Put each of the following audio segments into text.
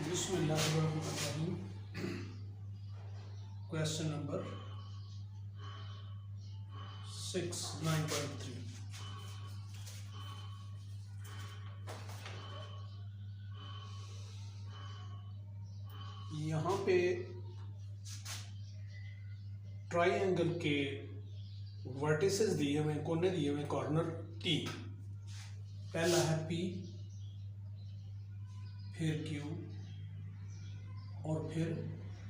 बिस्मिल्लाहिर्रहमानिर्रहीम। Question number 6 9.3। यहाँ पे ट्राइंगल के वर्टिसेस दिए हुए, कोने दिए हुए, कॉर्नर 3। पहला है P, फिर Q और फिर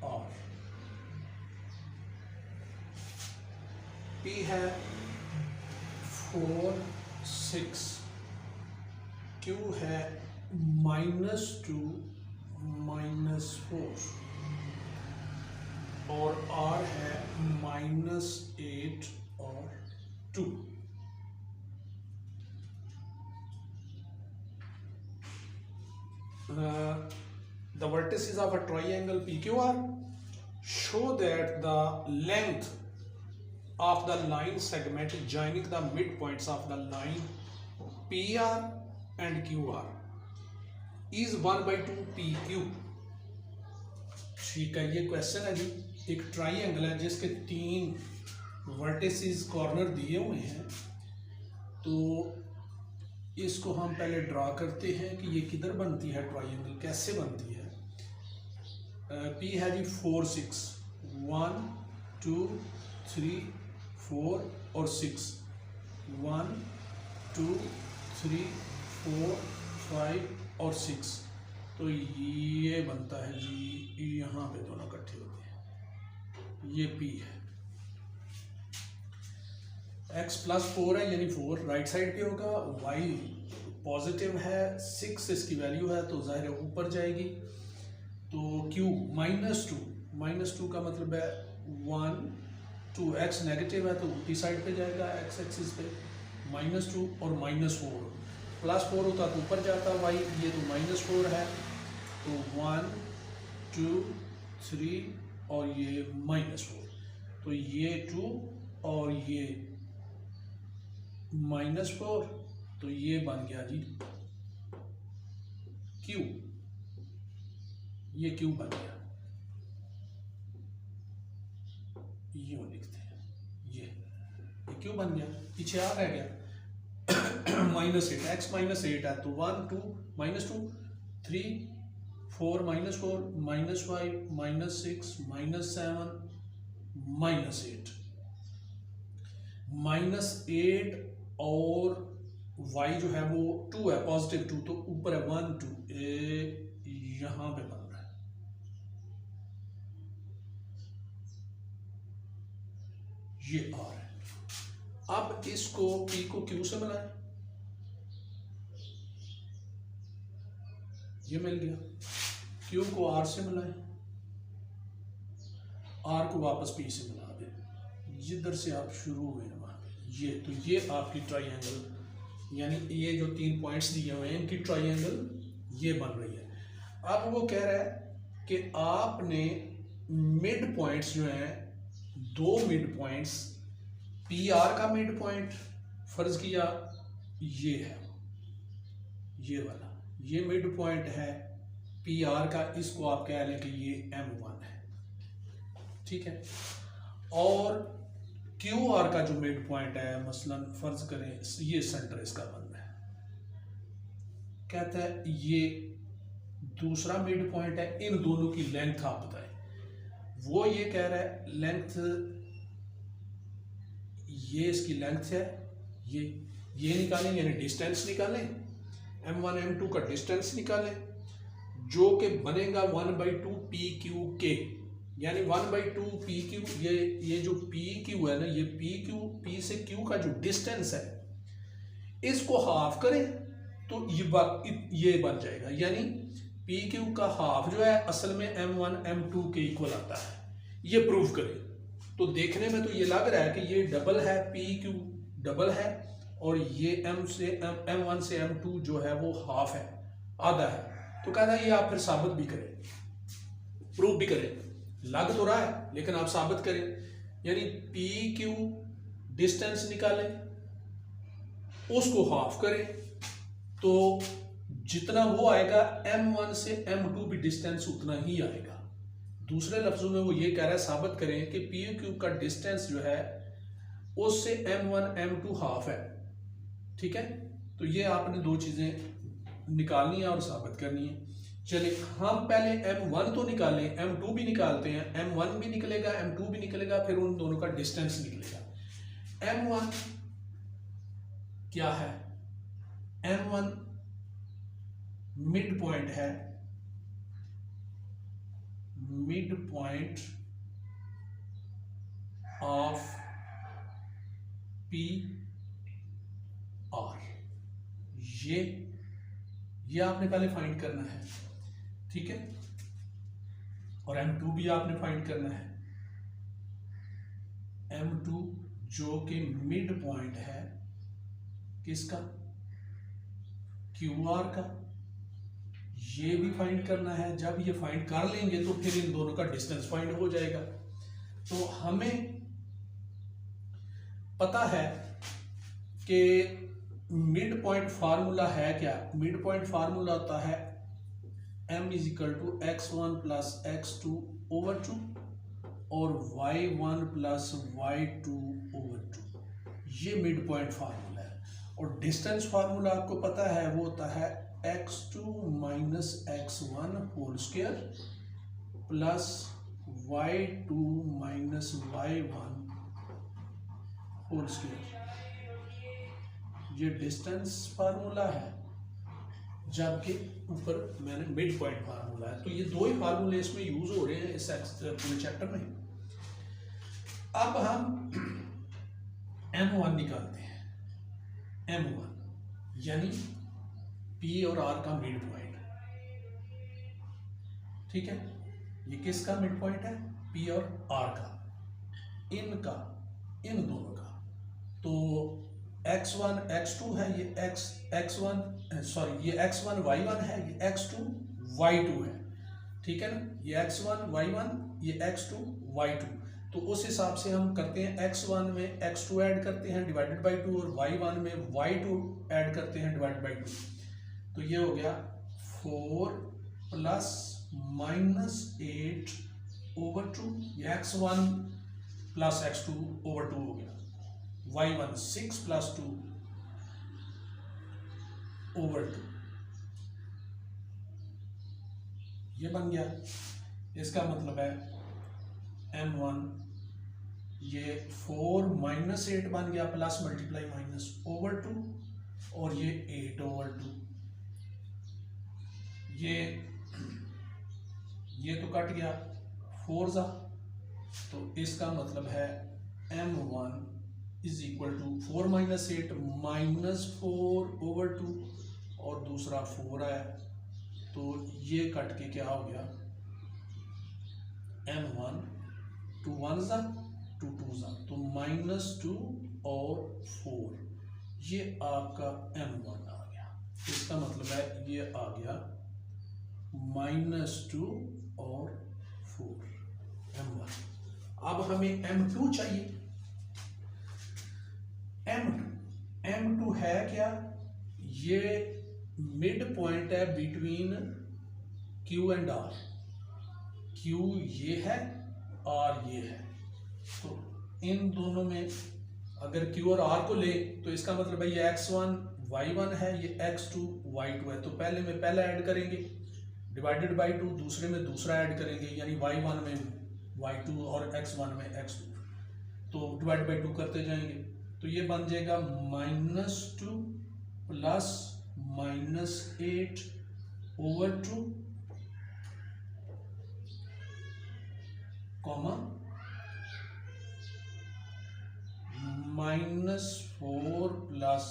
R। P है 4 6, Q है -2 -4 और R है -8 और 2। The vertices of a triangle PQR show that the length of the line segment joining the midpoints of the line PR and QR is 1/2 PQ। ठीक है, ये क्वेश्चन है जी। एक ट्राइंगल है जिसके 3 वर्टिसेस कॉर्नर दिए हुए हैं, तो इसको हम पहले ड्रा करते हैं कि ये किधर बनती है, ट्राइंगल कैसे बनती है। P है जी 4 6, 1 2 3 4 और 6, 1 2 3 4 5 और 6। तो ये बनता है जी, यहाँ पे दोनों इकट्ठे होते हैं, ये P है। x +4 है यानी 4 राइट साइड पे होगा, y पॉजिटिव है, 6 इसकी वैल्यू है तो जाहिर है ऊपर जाएगी। तो q -2 का मतलब है 1 2, x नेगेटिव है तो उल्टी साइड पे जाएगा, x एक्सिस पे -2 और -4। +4 होता तो ऊपर जाता y, ये तो -4 है तो 1 2 3 और ये -4, तो ये 2 और ये -4, तो ये बन गया जी Q। ये Q बन गया, यूं लिखते हैं, ये Q बन गया। पीछे आ रह गया -8, x -8 है तो 1 2 -2 3 4 -4 -5 -6 -7 -8 और y जो है वो 2 है, पॉजिटिव 2, तो ऊपर है 1 2, यहां पे बन रहा है। ये R है। अब इसको P को Q से मिलाएं, ये मिल गया। Q को R से मिलाएं, R को वापस P से मिला दें, जिधर से आप शुरू हुए हैं वहां पे। ये तो ये आपकी ट्राइंगल, यानी ये जो 3 पॉइंट्स दिए हुए हैं इनकी ट्राइंगल ये बन रही है। अब वो कह रहा है कि आपने मिड पॉइंट्स जो हैं, 2 मिड पॉइंट्स, PR का मिड पॉइंट फर्ज किया ये है, ये वाला, ये मिड पॉइंट है PR का, इसको आप कह लें कि ये M1 है, ठीक है। और QR का जो मिड पॉइंट है, मसलन फर्ज करें ये सेंटर इसका बन रहा है, कहता है ये दूसरा मिड पॉइंट है, इन दोनों की लेंथ आप बताएं। वो ये कह रहा है लेंथ, ये इसकी लेंथ है, ये निकालें यानी डिस्टेंस निकालें, M1 M2 का डिस्टेंस निकालें, जो कि बनेगा 1/2 PQK, यानी 1/2 PQ। ये जो PQ है ना, ये P से Q का जो डिस्टेंस है, इसको हाफ करें तो ये बन जाएगा, यानी PQ का हाफ जो है असल में M1 M2 के इक्वल आता है। ये प्रूव करें तो देखने में तो ये लग रहा है कि ये डबल है, PQ डबल है, और ये M1 से M2 जो है वो हाफ है, आधा है। तो कहता है ये आप फिर साबित भी करें, प्रूव भी करें। लग तो रहा है लेकिन आप साबित करें, यानी PQ डिस्टेंस निकालें, उसको हाफ करें, तो जितना वो आएगा M1 से M2 भी डिस्टेंस उतना ही आएगा। दूसरे लफ्जों में वो ये कह रहा है साबित करें कि पी क्यू का डिस्टेंस जो है उससे M1 M2 हाफ है। ठीक है, तो ये आपने दो चीजें निकालनी है और साबित करनी है। चलिए हम पहले M1 तो निकालें, M2 भी निकालते हैं। M1 भी निकलेगा, M2 भी निकलेगा, फिर उन दोनों का डिस्टेंस निकलेगा। M1 क्या है? M1 मिड पॉइंट है, mid point of P R. ये आपने पहले फाइंड करना है। ठीक है, और M2 भी आपने फाइंड करना है। M2 जो कि मिड पॉइंट है किसका? QR का। ये भी फाइंड करना है। जब ये फाइंड कर लेंगे तो फिर इन दोनों का डिस्टेंस फाइंड हो जाएगा। तो हमें पता है कि मिड पॉइंट फार्मूला है क्या? मिड पॉइंट फार्मूला होता है m is equal to x1 plus x2 over 2 और y1 प्लस y2 ओवर 2। ये मिड पॉइंट फार्मूला है। और डिस्टेंस फार्मूला आपको पता है, वो होता है x2 minus x1 whole square plus y2 minus y1 whole square. ये डिस्टेंस फार्मूला है, जबकि ऊपर मैंने मिड पॉइंट फार्मूला है। तो ये दो ही फार्मूले इसमें यूज हो रहे हैं इस पूरे चैप्टर में। अब हम M1 निकालते हैं। M1 यानी P और R का मिड पॉइंट। ठीक है, ये किसका मिड पॉइंट है? P और R का, इनका, इन दोनों का। तो x1 x2 है, ये x1 सॉरी ये x1 y1 है, ये x2 y2 है। ठीक है ना, ये x1 y1, ये x2 y2। तो उस हिसाब से हम करते हैं, x1 में x2 ऐड करते हैं डिवाइडेड बाई 2 और y1 में y2 ऐड करते हैं डिवाइडेड बाई 2। तो ये हो गया 4 प्लस माइनस 8 ओवर 2। ये x1 प्लस x2 ओवर 2 हो गया। y1 6 प्लस 2 ओवर 2, ये बन गया। इसका मतलब है M1 ये 4 माइनस 8 बन गया, प्लस मल्टीप्लाई माइनस ओवर 2, और ये 8 ओवर 2। ये तो कट गया 4 ज़ा, तो इसका मतलब है M1 is equal to 4 minus 8 minus 4 over 2, और दूसरा 4 आया, तो ये कट के क्या हो गया? M1 2 1 ज़ा 2 2 ज़ा, तो माइनस 2 और 4, ये आपका M1 आ गया। इसका मतलब है ये आ गया माइनस 2 और 4 M1। अब हमें M2 चाहिए। M2 है क्या? ये मिड पॉइंट है between Q and R। Q ये है, R ये है। तो इन दोनों में अगर Q और R को ले तो इसका मतलब है ये x1 y1 है, ये x2 y2 है। तो पहले में पहला ऐड करेंगे डिवाइडेड बाई 2, दूसरे में दूसरा ऐड करेंगे, यानी y1 में y2 और x1 में x2, तो डिवाइड बाई 2 करते जाएंगे। तो ये बन जाएगा -2 plus -8 over 2 comma -4 plus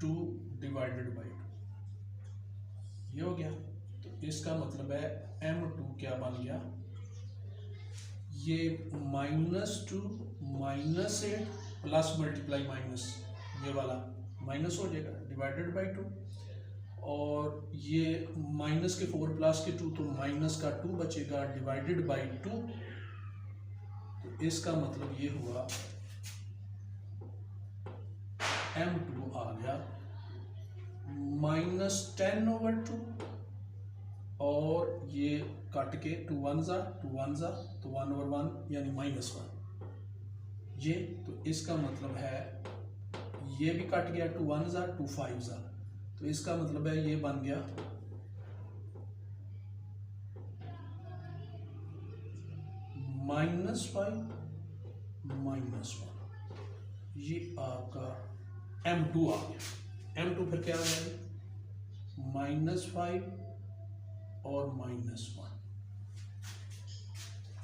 2 divided by 2, ये हो गया। तो इसका मतलब है M2 क्या बन गया? ये -2 -8 प्लस मल्टीप्लाई माइनस, ये वाला माइनस हो जाएगा डिवाइडेड बाई 2, और ये माइनस के 4 प्लस के 2, तो माइनस का 2 बचेगा डिवाइडेड बाई 2। तो इसका मतलब ये हुआ M2 आ गया -10/2 और ये कट के 2 1 ज़ा तो 1/1 यानी -1 ये। तो इसका मतलब है ये भी कट गया 2 1 ज़ा 2 5 ज़ा, तो इसका मतलब है ये बन गया -5 -1, ये आपका M2 आ गया। M2 फिर क्या आ जाएगा -5 और -1,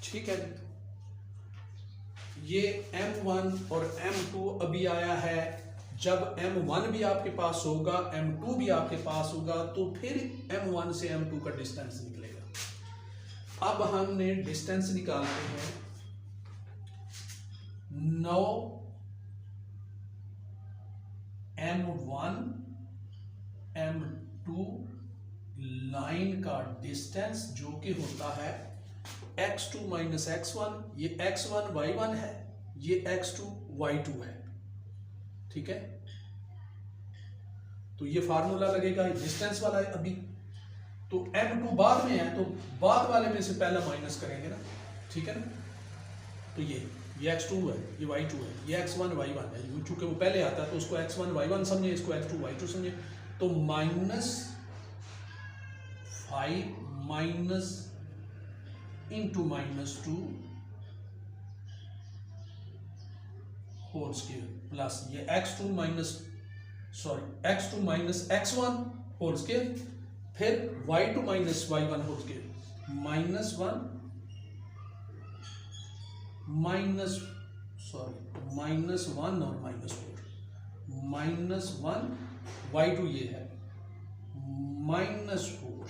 ठीक है जी। ये M1 और M2 अभी आया है, जब M1 भी आपके पास होगा M2 भी आपके पास होगा तो फिर M1 से M2 का डिस्टेंस निकलेगा। अब हमने डिस्टेंस निकालते हैं 9 M1 M2 लाइन का डिस्टेंस जो कि होता है x2 - x1, ये x1 y1 है, ये x2 y2 है, ठीक है। तो ये फार्मूला लगेगा डिस्टेंस वाला है अभी, तो M2 बाद में है तो बाद वाले में से पहला माइनस करेंगे ना, ठीक है ना। तो ये x2 है, ये y2 है, ये x1 y1 है, चूंकि वो पहले आता है तो उसको x1 y1 समझे, इसको x2 y2 समझे। तो -5 minus into -2 whole square plus ये x2 minus x1 whole square, फिर y2 minus y1 whole square, -1 और -4 -1 y2 ये है -4,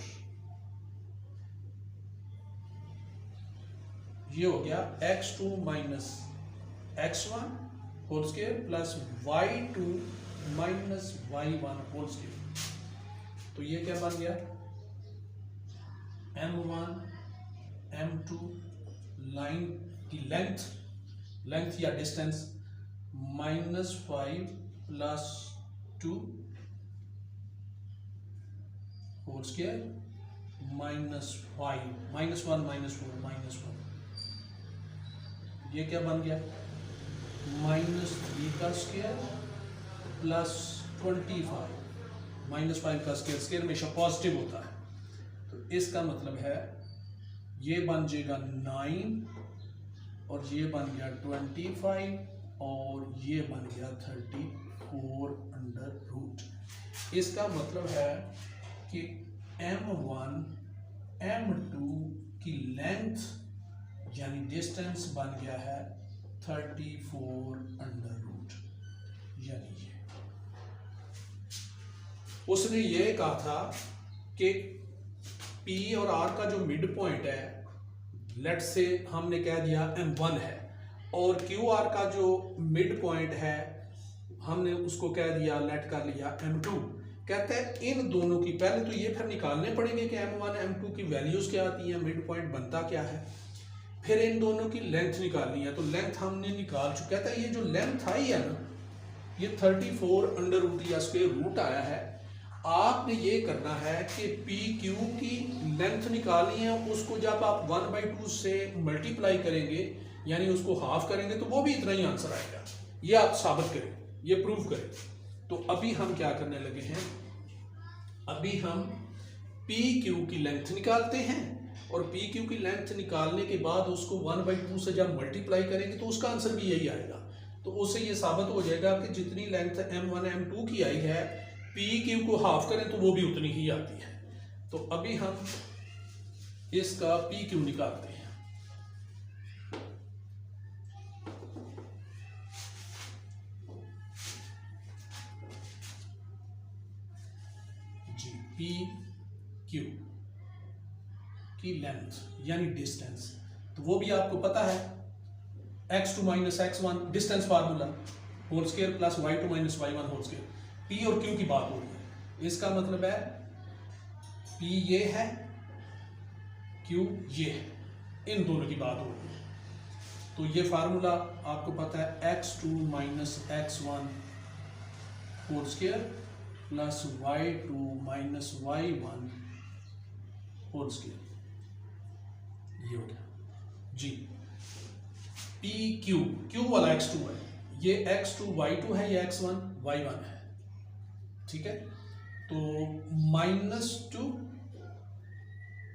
ये हो गया x2 minus x1 whole square plus y2 minus y1 whole square. तो ये क्या बन गया M1 M2 लाइन की लेंथ या डिस्टेंस -5 + 2 होल स्क्वायर -5 -1 -4 -1, ये क्या बन गया -3 का स्क्वायर प्लस 25, -5 का स्क्वायर हमेशा पॉजिटिव होता है, तो इसका मतलब है ये बन जाएगा 9 और ये बन गया 25 और ये बन गया 34/√। इसका मतलब है कि M1 M2 की लेंथ यानी डिस्टेंस बन गया है 34/√, यानी ये उसने ये कहा था कि P और R का जो मिड पॉइंट है, लेट से हमने कह दिया M1 है, और QR का जो मिड पॉइंट है हमने उसको कह दिया, लेट कर लिया M2। कहते हैं इन दोनों की पहले तो ये फिर निकालने पड़ेंगे कि M1 M2 की वैल्यूज क्या आती हैं, मिड पॉइंट बनता क्या है, फिर इन दोनों की लेंथ निकालनी है। तो लेंथ हमने निकाल चुका था, ये जो लेंथ आई है ना, ये 34/√, या स्क्वायर रूट आया है। आपने ये करना है कि PQ की लेंथ निकालनी है, उसको जब आप 1/2 से मल्टीप्लाई करेंगे यानी उसको हाफ करेंगे तो वो भी इतना ही आंसर आएगा। ये आप साबित करें, ये प्रूव करें। तो अभी हम क्या करने लगे हैं, अभी हम PQ की लेंथ निकालते हैं, और PQ की लेंथ निकालने के बाद उसको 1/2 से जब मल्टीप्लाई करेंगे तो उसका आंसर भी यही आएगा। तो उससे ये साबित हो जाएगा कि जितनी लेंथ M1 M2 की आई है, PQ को हाफ करें तो वो भी उतनी ही आती है। तो अभी हम इसका PQ निकालते हैं। जी, PQ की लेंथ यानी डिस्टेंस, तो वो भी आपको पता है x2 minus x1 distance formula whole square plus y2 minus y1 whole square. P और Q की बात हो रही है, इसका मतलब है P ये है, Q ये है, इन दोनों की बात हो रही है। तो ये फार्मूला आपको पता है x2 minus x1 whole square plus y2 minus y1 whole square, ये हो गया जी। पी क्यू, क्यू वाला x2 है, ये x2 y2 है, ये x1 y1 है, ठीक है। तो -2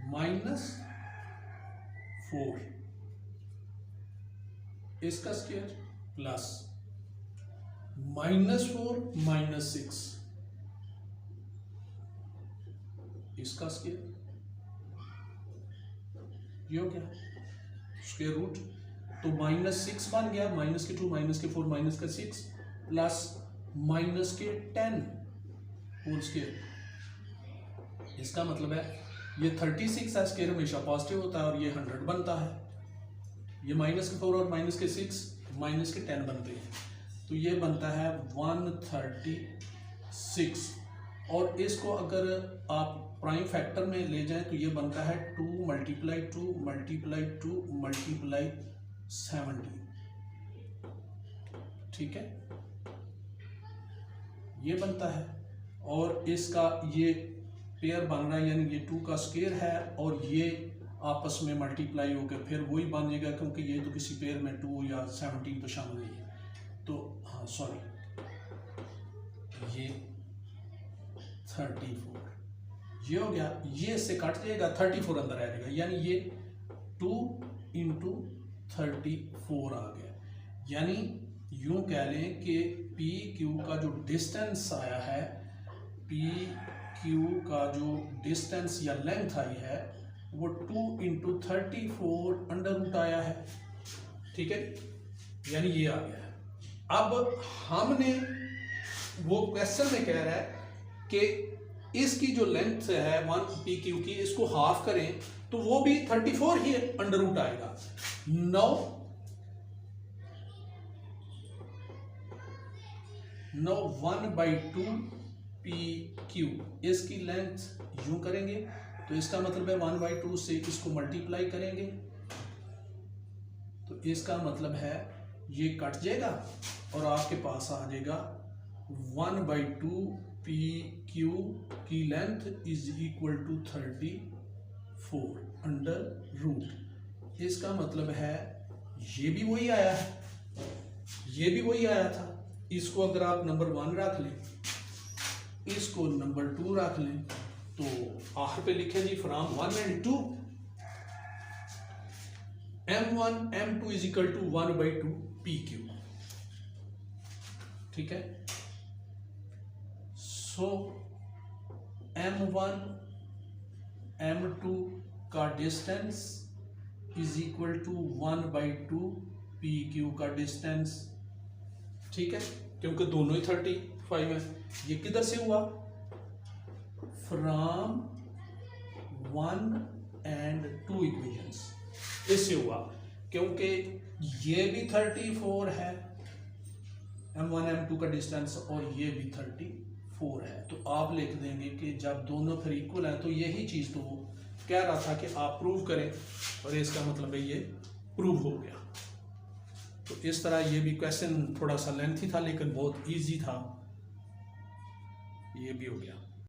-4 इसका स्क्वायर प्लस -4 -6 इसका स्क्वायर, ये हो गया स्क्वायर रूट। तो -6 बन गया, -2 -4 -6 प्लस -10 होल स्क्वायर। इसका मतलब है ये 36 है, स्क्वायर हमेशा पॉजिटिव होता है और ये 100 बनता है। ये -4 और -6 -10 बनते हैं, तो ये बनता है 136। और इसको अगर आप प्राइम फैक्टर में ले जाएं तो ये बनता है 2 × 2 × 2 × 70, ठीक है, ये बनता है। और इसका ये पेयर बन रहा है, यानी ये 2 का स्क्वायर है और ये आपस में मल्टीप्लाई होकर फिर वही बन जाएगा, क्योंकि ये तो किसी पेयर में 2 या 17 तो शामिल नहीं है। तो हाँ सॉरी, ये 34 ये हो गया, ये इससे कट जाएगा, 34 अंदर आ जाएगा, यानी ये 2 × 34 आ गया। यानी यूं कह लें कि पी क्यू का जो डिस्टेंस आया है, पी क्यू का जो डिस्टेंस या लेंथ आई है वो 2 × 34 अंडर रूट आया है, ठीक है, यानी ये आ गया है। अब हमने वो क्वेश्चन में कह रहा है कि इसकी जो लेंथ है 1 पी क्यू की, इसको हाफ करें तो वो भी 34 ही अंडर रूट आएगा। 9 1/2 पी क्यू, इसकी लेंथ यूं करेंगे तो इसका मतलब है 1/2 से इसको मल्टीप्लाई करेंगे तो इसका मतलब है ये कट जाएगा और आपके पास आ जाएगा 1/2 पी क्यू की length is equal to 34 under root. इसका मतलब है ये भी वही आया है, ये भी वही आया था। इसको अगर आप नंबर 1 रख लें, इसको नंबर 2 रख लें, तो आखिर पे लिखें G from 1 and 2 m1 m2 is equal to 1/2 P Q, ठीक है। सो m1 m2 का distance is equal to 1/2 P Q का डिस्टेंस, ठीक है, क्योंकि दोनों ही 35 है। ये किधर से हुआ? फ्रॉम 1 and 2 इक्वेशंस, इससे हुआ, क्योंकि ये भी 34 है m1 m2 का डिस्टेंस और ये भी 34 है। तो आप लिख देंगे कि जब दोनों फिर इक्वल है तो यही चीज तो वो कह रहा था कि आप प्रूव करें, और इसका मतलब है ये प्रूव हो गया। तो इस तरह ये भी क्वेश्चन थोड़ा सा लेंथी था लेकिन बहुत इजी था, ये भी हो गया।